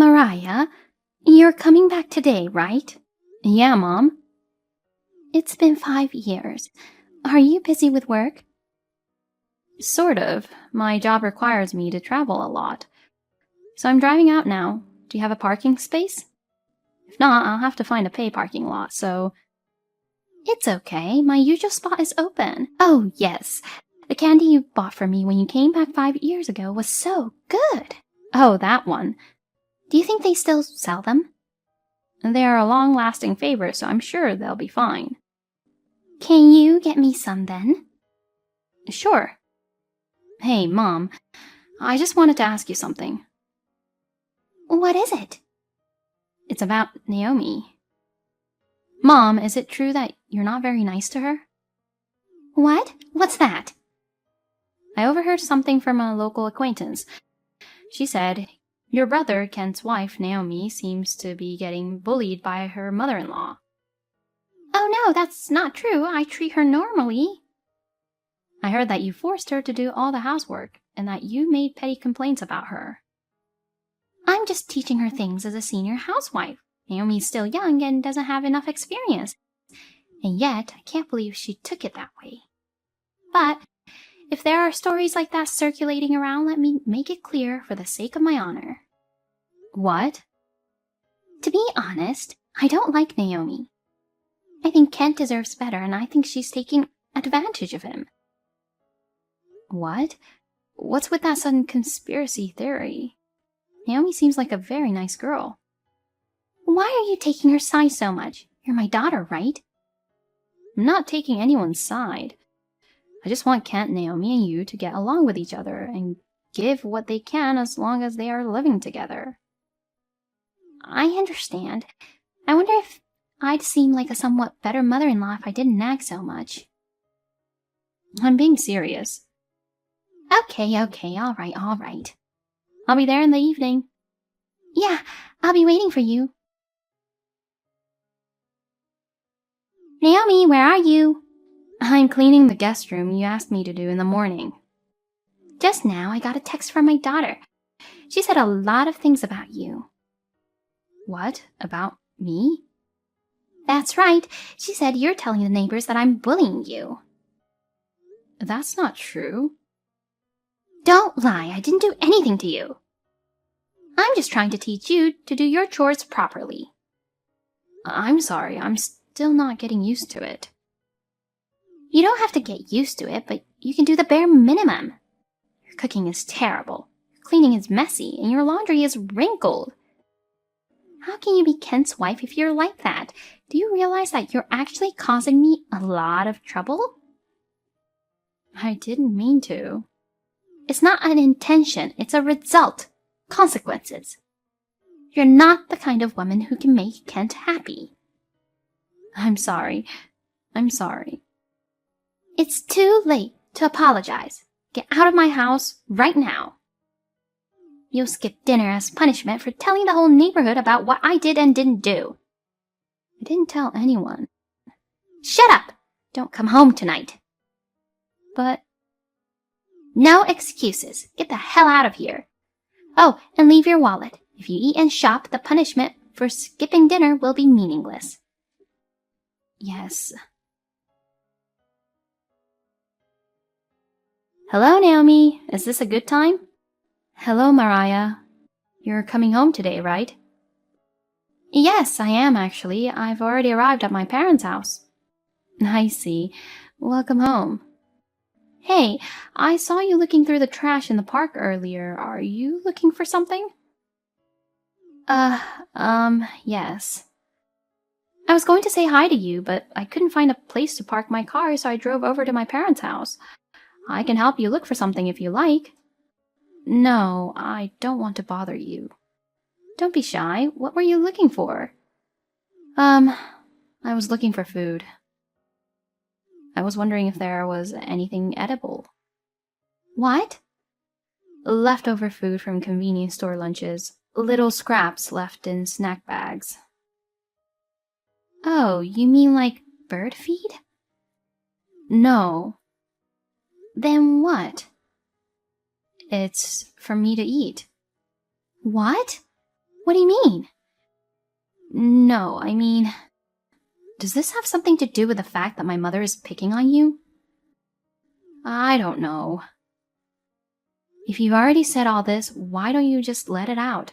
Mariah, you're coming back today, right? Yeah, Mom. It's been 5 years. Are you busy with work? Sort of. My job requires me to travel a lot. So I'm driving out now. Do you have a parking space? If not, I'll have to find a pay parking lot, so... It's okay. My usual spot is open. Oh, yes. The candy you bought for me when you came back 5 years ago was so good. Oh, that one. Do you think they still sell them? They are a long-lasting favorite, so I'm sure they'll be fine. Can you get me some then? Sure. Hey, Mom, I just wanted to ask you something. What is it? It's about Naomi. Mom, is it true that you're not very nice to her? What? What's that? I overheard something from a local acquaintance. She said, your brother, Kent's wife, Naomi, seems to be getting bullied by her mother-in-law. Oh no, that's not true. I treat her normally. I heard that you forced her to do all the housework, and that you made petty complaints about her. I'm just teaching her things as a senior housewife. Naomi's still young and doesn't have enough experience. And yet, I can't believe she took it that way. But if there are stories like that circulating around, let me make it clear for the sake of my honor. What? To be honest, I don't like Naomi. I think Kent deserves better, and I think she's taking advantage of him. What? What's with that sudden conspiracy theory? Naomi seems like a very nice girl. Why are you taking her side so much? You're my daughter, right? I'm not taking anyone's side. I just want Kent, Naomi, and you to get along with each other and give what they can as long as they are living together. I understand. I wonder if I'd seem like a somewhat better mother-in-law if I didn't nag so much. I'm being serious. Okay, all right. I'll be there in the evening. Yeah, I'll be waiting for you. Naomi, where are you? I'm cleaning the guest room you asked me to do in the morning. Just now I got a text from my daughter. She said a lot of things about you. What? About me? That's right. She said you're telling the neighbors that I'm bullying you. That's not true. Don't lie. I didn't do anything to you. I'm just trying to teach you to do your chores properly. I'm sorry. I'm still not getting used to it. You don't have to get used to it, but you can do the bare minimum. Your cooking is terrible. Your cleaning is messy, and your laundry is wrinkled. How can you be Kent's wife if you're like that? Do you realize that you're actually causing me a lot of trouble? I didn't mean to. It's not an intention, it's a result. Consequences. You're not the kind of woman who can make Kent happy. I'm sorry. It's too late to apologize. Get out of my house right now. You'll skip dinner as punishment for telling the whole neighborhood about what I did and didn't do. I didn't tell anyone. Shut up! Don't come home tonight. But... No excuses. Get the hell out of here. Oh, and leave your wallet. If you eat and shop, the punishment for skipping dinner will be meaningless. Yes. Hello, Naomi. Is this a good time? Hello, Mariah. You're coming home today, right? Yes, I am actually. I've already arrived at my parents' house. I see. Welcome home. Hey, I saw you looking through the trash in the park earlier. Are you looking for something? Yes. I was going to say hi to you, but I couldn't find a place to park my car, so I drove over to my parents' house. I can help you look for something if you like. No, I don't want to bother you. Don't be shy. What were you looking for? I was looking for food. I was wondering if there was anything edible. What? Leftover food from convenience store lunches. Little scraps left in snack bags. Oh, you mean like bird feed? No. Then what? It's for me to eat. What? What do you mean? No, I mean, does this have something to do with the fact that my mother is picking on you? I don't know. If you've already said all this, why don't you just let it out?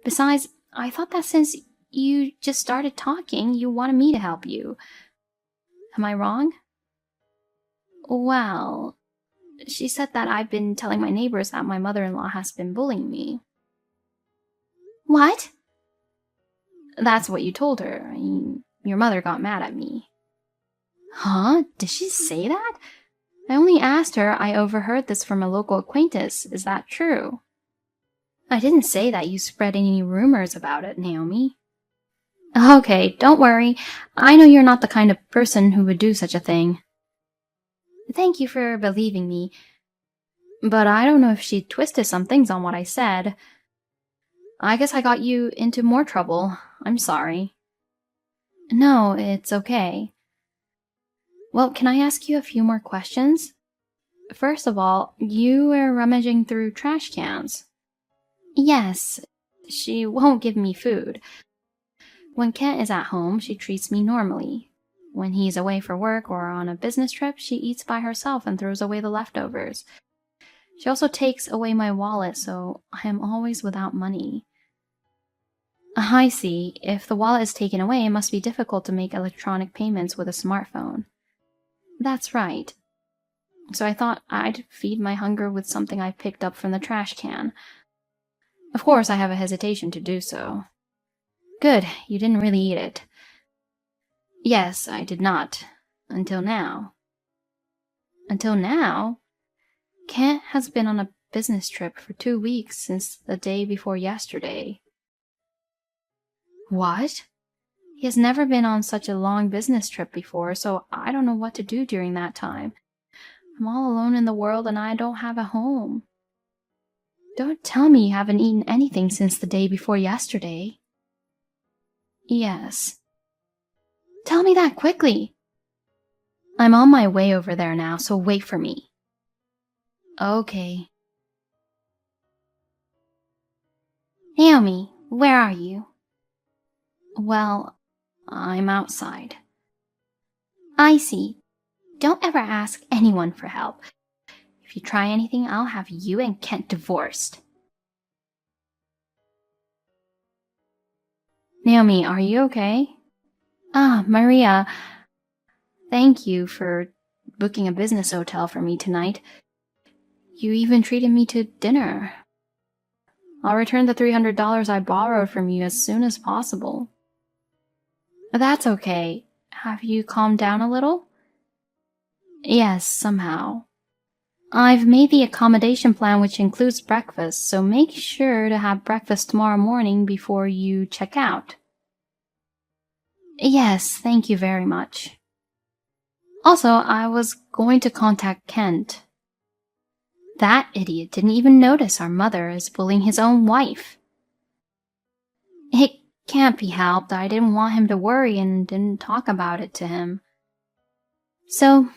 Besides, I thought that since you just started talking, you wanted me to help you. Am I wrong? Well, she said that I've been telling my neighbors that my mother-in-law has been bullying me. What? That's what you told her. I mean, your mother got mad at me. Huh? Did she say that? I only asked her. I overheard this from a local acquaintance. Is that true? I didn't say that you spread any rumors about it, Naomi. Okay, don't worry. I know you're not the kind of person who would do such a thing. Thank you for believing me. But I don't know if she twisted some things on what I said. I guess I got you into more trouble. I'm sorry. No, it's okay. Well, can I ask you a few more questions? First of all, you were rummaging through trash cans. Yes, she won't give me food. When Kent is at home, she treats me normally. When he's away for work or on a business trip, she eats by herself and throws away the leftovers. She also takes away my wallet, so I am always without money. I see. If the wallet is taken away, it must be difficult to make electronic payments with a smartphone. That's right. So I thought I'd feed my hunger with something I picked up from the trash can. Of course, I have a hesitation to do so. Good, you didn't really eat it. Yes, I did not. Until now. Until now? Kent has been on a business trip for 2 weeks since the day before yesterday. What? He has never been on such a long business trip before, so I don't know what to do during that time. I'm all alone in the world and I don't have a home. Don't tell me you haven't eaten anything since the day before yesterday. Yes. Tell me that quickly. I'm on my way over there now, so wait for me. Okay. Naomi, where are you? Well, I'm outside. I see. Don't ever ask anyone for help. If you try anything, I'll have you and Kent divorced. Naomi, are you okay? Ah, Maria. Thank you for booking a business hotel for me tonight. You even treated me to dinner. I'll return the $300 I borrowed from you as soon as possible. That's okay. Have you calmed down a little? Yes, somehow. I've made the accommodation plan which includes breakfast, so make sure to have breakfast tomorrow morning before you check out. Yes, thank you very much. Also, I was going to contact Kent. That idiot didn't even notice our mother is bullying his own wife. It can't be helped. I didn't want him to worry and didn't talk about it to him. So,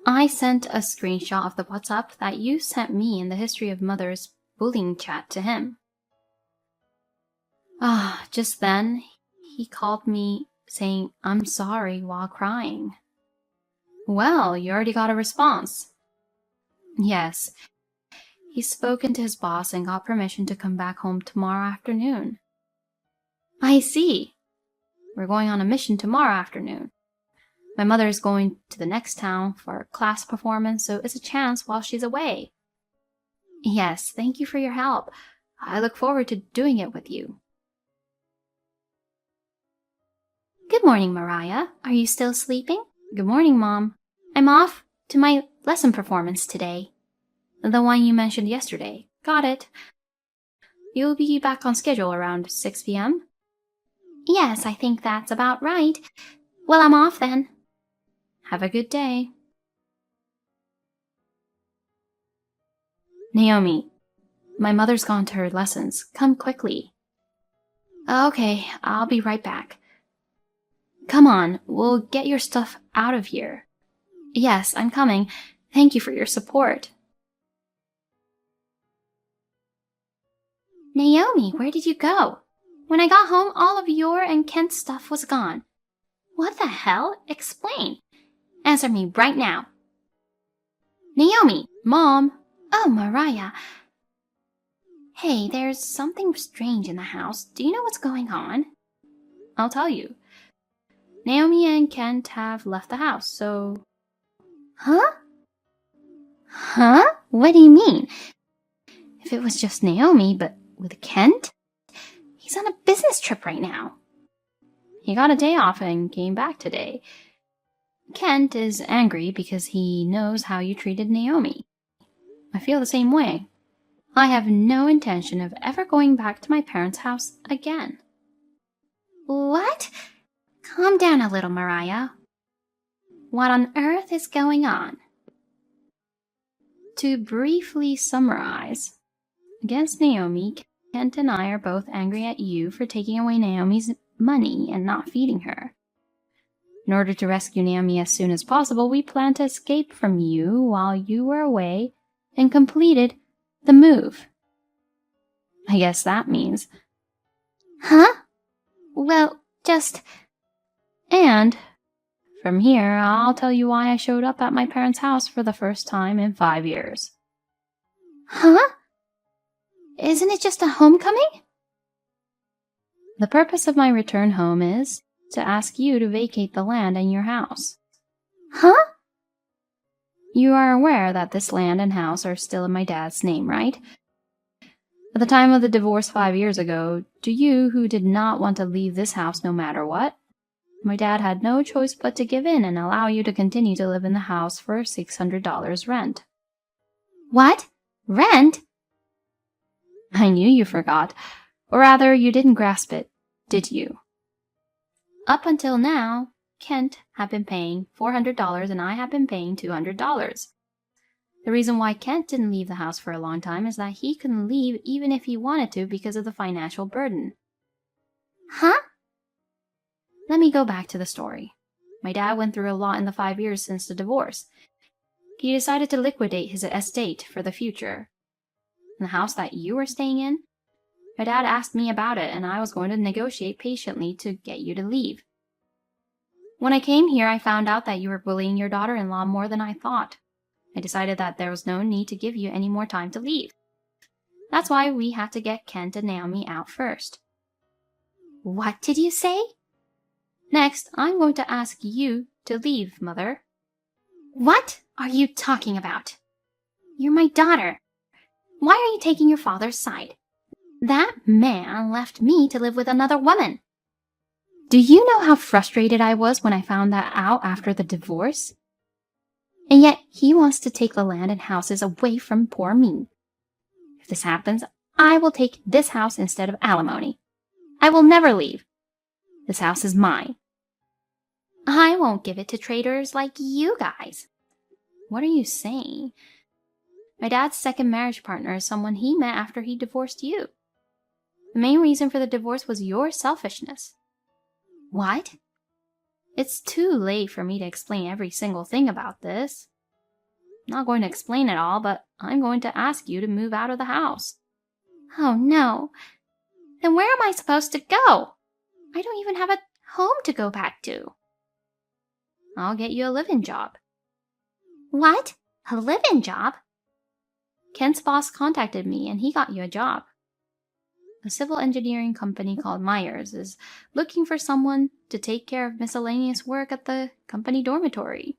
I sent a screenshot of the WhatsApp that you sent me in the history of Mother's bullying chat to him. Just then, he called me saying I'm sorry while crying. Well, you already got a response. Yes. He's spoken to his boss and got permission to come back home tomorrow afternoon. I see. We're going on a mission tomorrow afternoon. My mother is going to the next town for a class performance, so it's a chance while she's away. Yes, thank you for your help. I look forward to doing it with you. Good morning, Mariah. Are you still sleeping? Good morning, Mom. I'm off to my lesson performance today. The one you mentioned yesterday. Got it. You'll be back on schedule around 6 p.m.? Yes, I think that's about right. Well, I'm off then. Have a good day. Naomi, my mother's gone to her lessons. Come quickly. Okay, I'll be right back. Come on, we'll get your stuff out of here. Yes, I'm coming. Thank you for your support. Naomi, where did you go? When I got home, all of your and Kent's stuff was gone. What the hell? Explain. Answer me right now. Naomi! Mom! Oh, Mariah. Hey, there's something strange in the house. Do you know what's going on? I'll tell you. Naomi and Kent have left the house, so... Huh? Huh? What do you mean? If it was just Naomi, but with Kent? He's on a business trip right now. He got a day off and came back today. Kent is angry because he knows how you treated Naomi. I feel the same way. I have no intention of ever going back to my parents' house again. What? Calm down a little, Mariah. What on earth is going on? To briefly summarize, against Naomi, Kent and I are both angry at you for taking away Naomi's money and not feeding her. In order to rescue Naomi as soon as possible, we planned to escape from you while you were away and completed the move. I guess that means... Huh? Well, just... And from here, I'll tell you why I showed up at my parents' house for the first time in 5 years. Huh? Isn't it just a homecoming? The purpose of my return home is to ask you to vacate the land and your house. Huh? You are aware that this land and house are still in my dad's name, right? At the time of the divorce 5 years ago, to you who did not want to leave this house no matter what, my dad had no choice but to give in and allow you to continue to live in the house for $600 rent. What? Rent? I knew you forgot, or rather you didn't grasp it, did you? Up until now, Kent had been paying $400 and I had been paying $200. The reason why Kent didn't leave the house for a long time is that he couldn't leave even if he wanted to because of the financial burden. Huh? Let me go back to the story. My dad went through a lot in the 5 years since the divorce. He decided to liquidate his estate for the future. In the house that you were staying in, my dad asked me about it and I was going to negotiate patiently to get you to leave. When I came here, I found out that you were bullying your daughter-in-law more than I thought. I decided that there was no need to give you any more time to leave. That's why we had to get Kent and Naomi out first. What did you say? Next, I'm going to ask you to leave, Mother. What are you talking about? You're my daughter. Why are you taking your father's side? That man left me to live with another woman. Do you know how frustrated I was when I found that out after the divorce? And yet he wants to take the land and houses away from poor me. If this happens, I will take this house instead of alimony. I will never leave. This house is mine. I won't give it to traitors like you guys. What are you saying? My dad's second marriage partner is someone he met after he divorced you. The main reason for the divorce was your selfishness. What? It's too late for me to explain every single thing about this. I'm not going to explain it all, but I'm going to ask you to move out of the house. Oh no. Then where am I supposed to go? I don't even have a home to go back to. I'll get you a live-in job. What? A live-in job? Kent's boss contacted me and he got you a job. A civil engineering company called Myers is looking for someone to take care of miscellaneous work at the company dormitory.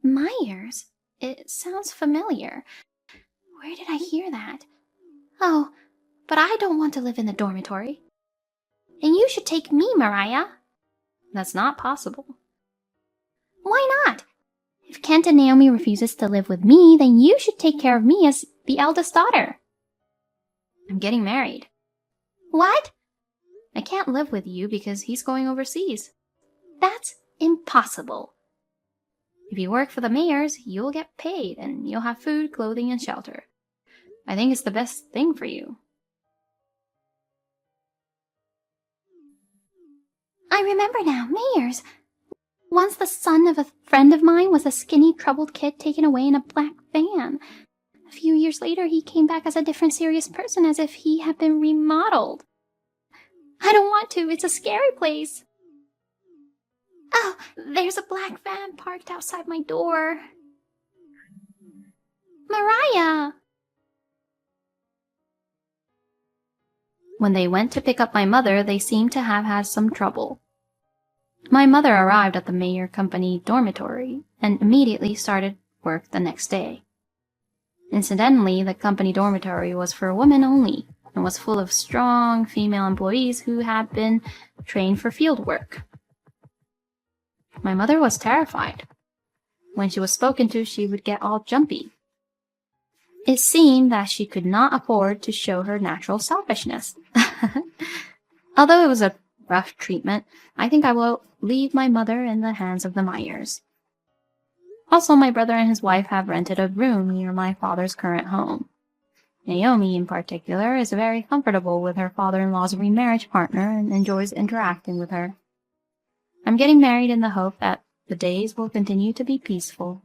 Myers? It sounds familiar. Where did I hear that? Oh, but I don't want to live in the dormitory. And you should take me, Mariah. That's not possible. Why not? If Kent and Naomi refuses to live with me, then you should take care of me as the eldest daughter. I'm getting married. What? I can't live with you because he's going overseas. That's impossible. If you work for the Mayors, you'll get paid and you'll have food, clothing, and shelter. I think it's the best thing for you. I remember now, Mayors. Once the son of a friend of mine was a skinny, troubled kid taken away in a black van. A few years later, he came back as a different, serious person, as if he had been remodeled. I don't want to. It's a scary place. Oh, there's a black van parked outside my door. Mariah! When they went to pick up my mother, they seemed to have had some trouble. My mother arrived at the Mayer Company dormitory and immediately started work the next day. Incidentally, the company dormitory was for women only and was full of strong female employees who had been trained for field work. My mother was terrified. When she was spoken to, she would get all jumpy. It seemed that she could not afford to show her natural selfishness. Although it was a rough treatment, I think I will leave my mother in the hands of the Mayers. Also, my brother and his wife have rented a room near my father's current home. Naomi, in particular, is very comfortable with her father-in-law's remarriage partner and enjoys interacting with her. I'm getting married in the hope that the days will continue to be peaceful.